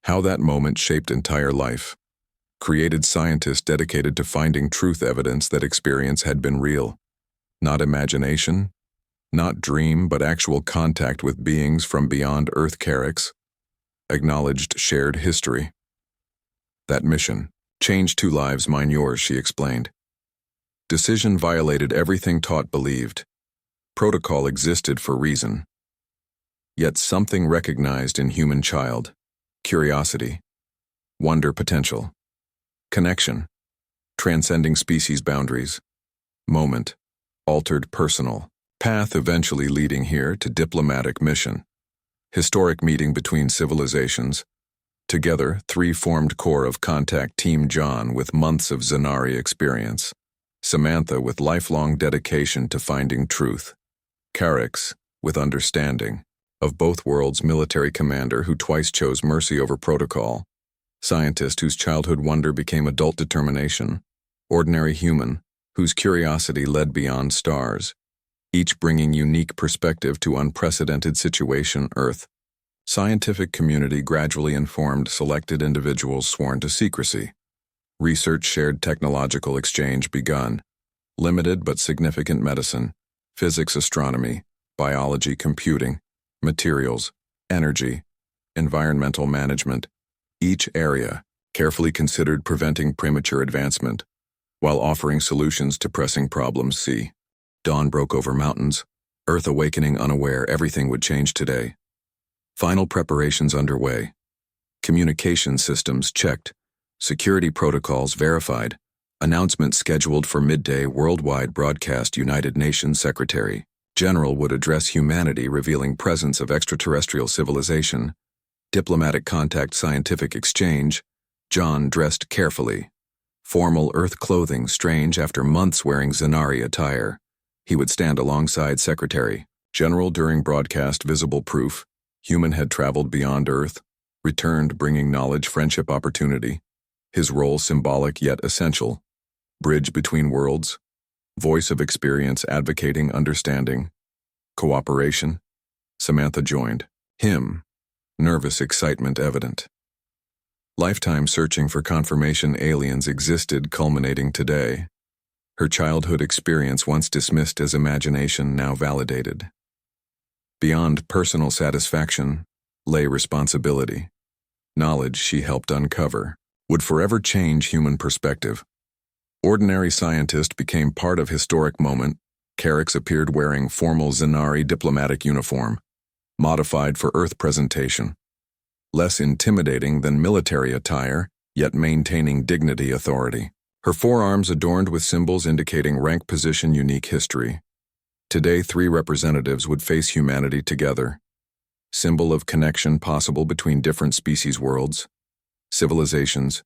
How that moment shaped entire life. Created scientists dedicated to finding truth, evidence that experience had been real. Not imagination, not dream, but actual contact with beings from beyond Earth. Carrix acknowledged shared history. That mission changed 2 lives, mine, yours, she explained. Decision violated everything taught, believed. Protocol existed for reason. Yet something recognized in human child. Curiosity. Wonder potential. Connection. Transcending species boundaries. Moment. Altered personal. Path eventually leading here to diplomatic mission. Historic meeting between civilizations. Together, three formed core of contact Team John with months of Zanari experience. Samantha with lifelong dedication to finding truth. Carix with understanding. Of both worlds, military commander who twice chose mercy over protocol. Scientist whose childhood wonder became adult determination. Ordinary human whose curiosity led beyond stars. Each bringing unique perspective to unprecedented situation Earth. Scientific community gradually informed selected individuals sworn to secrecy. Research shared technological exchange begun. Limited but significant medicine, physics astronomy, biology computing, materials, energy, environmental management. Each area carefully considered preventing premature advancement, while offering solutions to pressing problems. See. Dawn broke over mountains, Earth awakening unaware everything would change today. Final preparations underway. Communication systems checked. Security protocols verified. Announcement scheduled for midday worldwide broadcast. United Nations Secretary General would address humanity revealing presence of extraterrestrial civilization. Diplomatic contact scientific exchange. John dressed carefully. Formal Earth clothing strange after months wearing Zanari attire. He would stand alongside Secretary General during broadcast visible proof. Human had traveled beyond Earth, returned bringing knowledge, friendship, opportunity. His role symbolic yet essential. Bridge between worlds. Voice of experience advocating understanding. Cooperation. Samantha joined. Him. Nervous excitement evident. Lifetime searching for confirmation aliens existed culminating today. Her childhood experience once dismissed as imagination now validated. Beyond personal satisfaction lay responsibility. Knowledge she helped uncover would forever change human perspective. Ordinary scientist became part of historic moment. Carix appeared wearing formal Zanari diplomatic uniform, modified for Earth presentation. Less intimidating than military attire, yet maintaining dignity authority. Her forearms adorned with symbols indicating rank position unique history. Today, three representatives would face humanity together. Symbol of connection possible between different species worlds. Civilizations.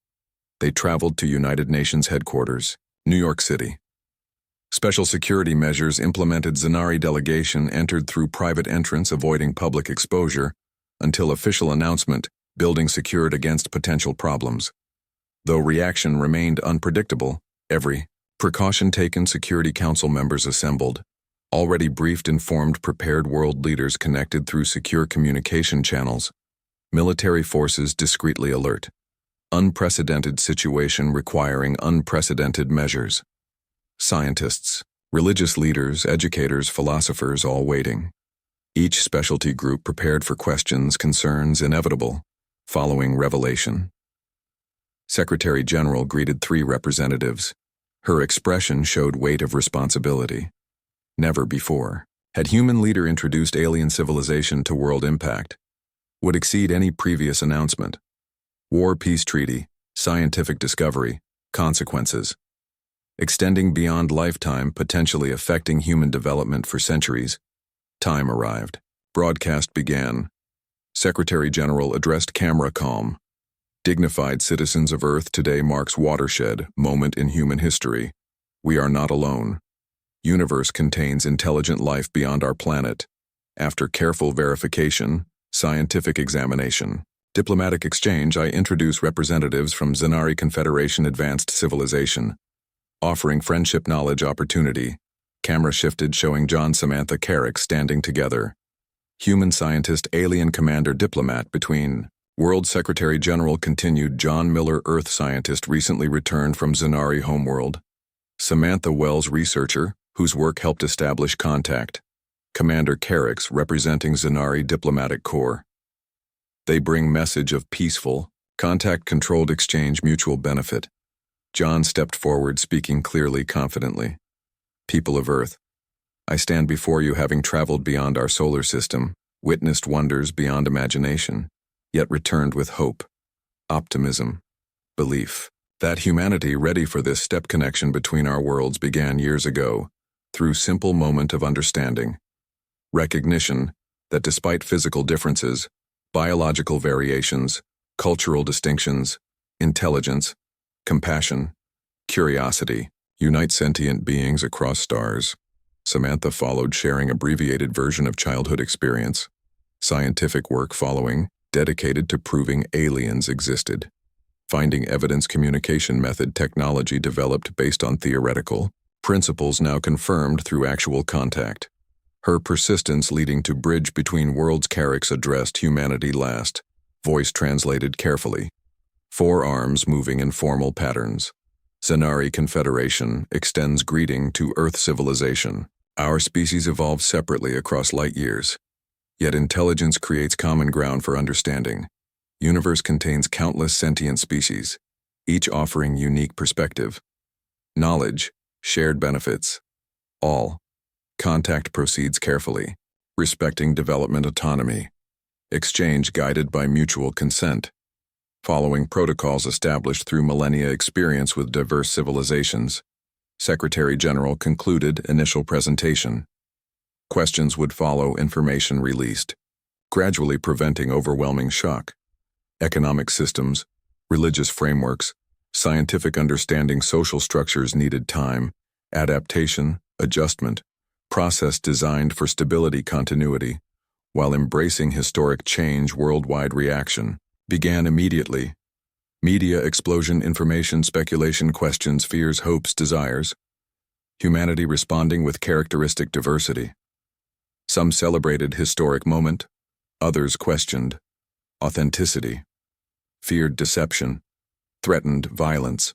They traveled to United Nations headquarters, New York City. Special security measures implemented. Zanari delegation entered through private entrance avoiding public exposure until official announcement, building secured against potential problems. Though reaction remained unpredictable, every precaution taken. Security Council members assembled. Already briefed, informed, prepared world leaders connected through secure communication channels. Military forces discreetly alert. Unprecedented situation requiring unprecedented measures. Scientists, religious leaders, educators, philosophers all waiting. Each specialty group prepared for questions, concerns inevitable, following revelation. Secretary General greeted three representatives. Her expression showed weight of responsibility. Never before had human leader introduced alien civilization to world impact. Would exceed any previous announcement. War peace treaty, scientific discovery, consequences. Extending beyond lifetime, potentially affecting human development for centuries. Time arrived. Broadcast began. Secretary General addressed camera calm. Dignified citizens of Earth, today marks watershed moment in human history. We are not alone. Universe contains intelligent life beyond our planet. After careful verification, scientific examination, diplomatic exchange, I introduce representatives from Zanari Confederation Advanced Civilization, offering friendship, knowledge, opportunity. Camera shifted, showing John, Samantha, Carix standing together. Human scientist, alien commander, diplomat between. World Secretary General continued. John Miller, Earth scientist, recently returned from Zanari homeworld. Samantha Wells, researcher, whose work helped establish contact. Commander Carix, representing Zanari Diplomatic Corps. They bring message of peaceful, contact-controlled exchange, mutual benefit. John stepped forward, speaking clearly, confidently. People of Earth, I stand before you having traveled beyond our solar system, witnessed wonders beyond imagination, yet returned with hope, optimism, belief. That humanity ready for this step connection between our worlds began years ago, through simple moment of understanding. Recognition that despite physical differences, biological variations, cultural distinctions, intelligence, compassion, curiosity, unite sentient beings across stars. Samantha followed sharing abbreviated version of childhood experience. Scientific work following, dedicated to proving aliens existed. Finding evidence communication method technology developed based on theoretical principles now confirmed through actual contact. Her persistence leading to bridge between worlds. Carrix addressed humanity last, voice translated carefully. Forearms moving in formal patterns. Zanari Confederation extends greeting to Earth civilization. Our species evolved separately across light years. Yet intelligence creates common ground for understanding. Universe contains countless sentient species, each offering unique perspective. Knowledge, shared benefits. All. Contact proceeds carefully, respecting development autonomy. Exchange guided by mutual consent. Following protocols established through millennia experience with diverse civilizations. Secretary General concluded initial presentation. Questions would follow, information released, gradually preventing overwhelming shock. Economic systems, religious frameworks, scientific understanding. Social structures needed time, adaptation, adjustment, process designed for stability continuity, while embracing historic change. Worldwide reaction began immediately. Media explosion, information, speculation, questions, fears, hopes, desires. Humanity responding with characteristic diversity. Some celebrated historic moment, others questioned authenticity, feared deception, threatened violence.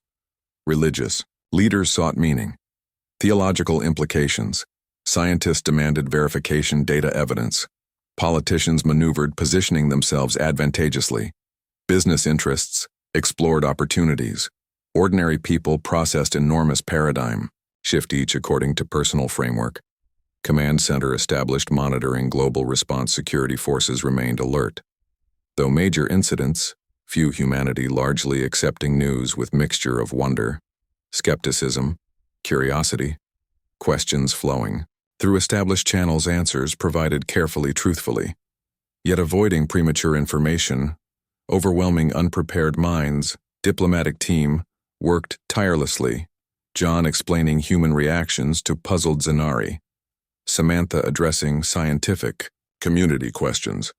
Religious leaders sought meaning, theological implications. Scientists demanded verification, data evidence. Politicians maneuvered, positioning themselves advantageously. Business interests explored opportunities. Ordinary people processed enormous paradigm shift, each according to personal framework. Command center established monitoring global response. Security forces remained alert. Though major incidents, few humanity largely accepting news with mixture of wonder, skepticism, curiosity, questions flowing. Through established channels, answers provided carefully, truthfully, yet avoiding premature information, overwhelming unprepared minds. Diplomatic team worked tirelessly, John explaining human reactions to puzzled Zanari, Samantha addressing scientific, community questions,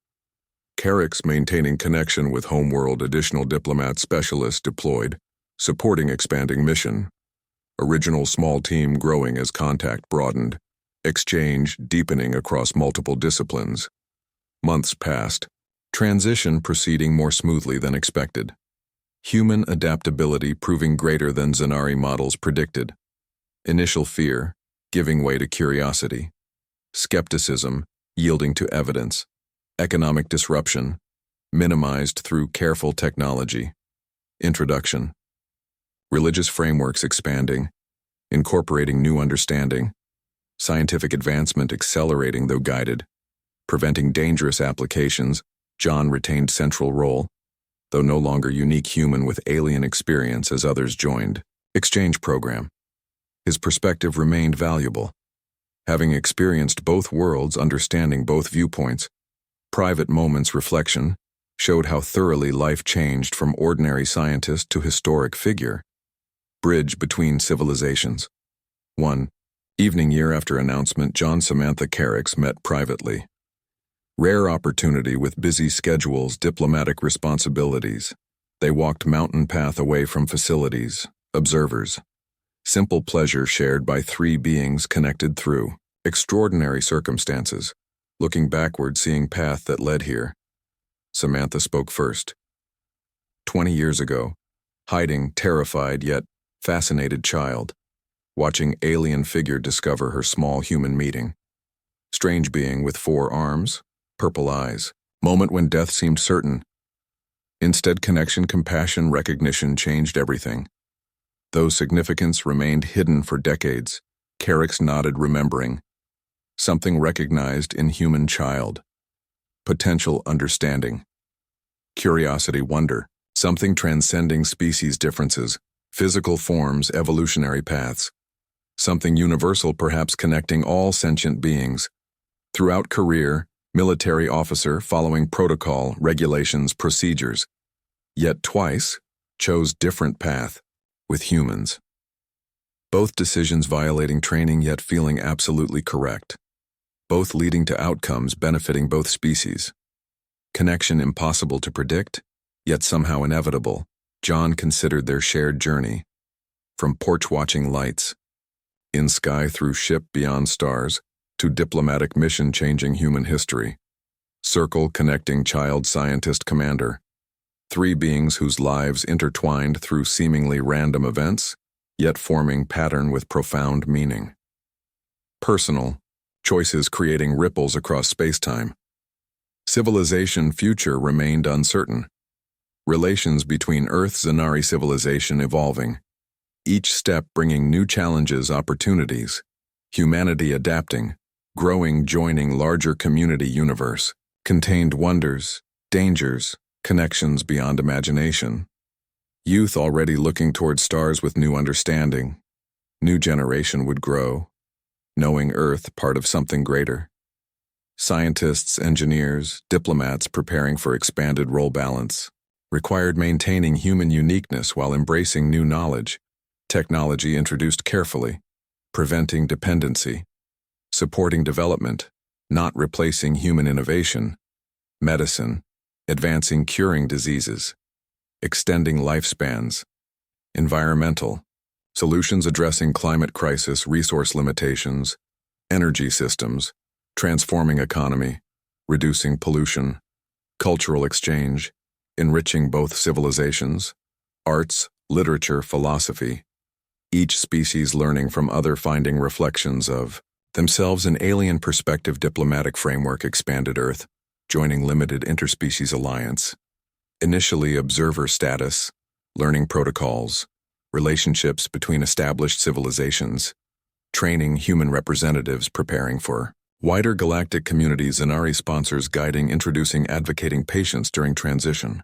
Carrix maintaining connection with homeworld. Additional diplomat specialists deployed, supporting expanding mission. Original small team growing as contact broadened, exchange deepening across multiple disciplines. Months passed, transition proceeding more smoothly than expected. Human adaptability proving greater than Zanari models predicted. Initial fear giving way to curiosity. Skepticism yielding to evidence. Economic disruption minimized through careful technology. Introduction. Religious frameworks expanding, incorporating new understanding. Scientific advancement accelerating though guided, preventing dangerous applications. John retained central role, though no longer unique human with alien experience as others joined. Exchange program. His perspective remained valuable. Having experienced both worlds, understanding both viewpoints, private moments reflection showed how thoroughly life changed from ordinary scientist to historic figure. Bridge between civilizations. 1. Evening. Year after announcement, John Samantha Carrix met privately. Rare opportunity with busy schedules, diplomatic responsibilities. They walked mountain path away from facilities, observers. Simple pleasure shared by three beings connected through extraordinary circumstances. Looking backward, seeing path that led here. Samantha spoke first. 20 years ago, hiding, terrified yet fascinated child, watching alien figure discover her small human meeting. Strange being with 4 arms, purple eyes, moment when death seemed certain. Instead, connection, compassion, recognition changed everything. Though significance remained hidden for decades, Carrix nodded, remembering. Something recognized in human child. Potential understanding. Curiosity, wonder. Something transcending species differences, physical forms, evolutionary paths. Something universal, perhaps connecting all sentient beings. Throughout career, military officer following protocol, regulations, procedures. Yet twice, chose different path, with humans. Both decisions violating training yet feeling absolutely correct. Both leading to outcomes benefiting both species. Connection impossible to predict, yet somehow inevitable. John considered their shared journey. From porch-watching lights, in sky through ship beyond stars, to diplomatic mission changing human history. Circle connecting child scientist commander. Three beings whose lives intertwined through seemingly random events, yet forming pattern with profound meaning. Personal, choices creating ripples across space-time. Civilization future remained uncertain. Relations between Earth-Zanari civilization evolving. Each step bringing new challenges, opportunities. Humanity adapting, growing, joining larger community universe. Contained wonders, dangers, connections beyond imagination. Youth already looking toward stars with new understanding. New generation would grow, knowing Earth part of something greater. Scientists, engineers, diplomats preparing for expanded role balance. Required maintaining human uniqueness while embracing new knowledge. Technology introduced carefully, preventing dependency. Supporting development, not replacing human innovation. Medicine, advancing curing diseases. Extending lifespans. Environmental, solutions addressing climate crisis, resource limitations. Energy systems, transforming economy, reducing pollution. Cultural exchange, enriching both civilizations. Arts, literature, philosophy. Each species learning from other, finding reflections of themselves in alien perspective. Diplomatic framework expanded Earth, joining limited interspecies alliance. Initially observer status, learning protocols, relationships between established civilizations, training human representatives preparing for wider galactic communities. Zanari sponsors guiding, introducing, advocating patience during transition.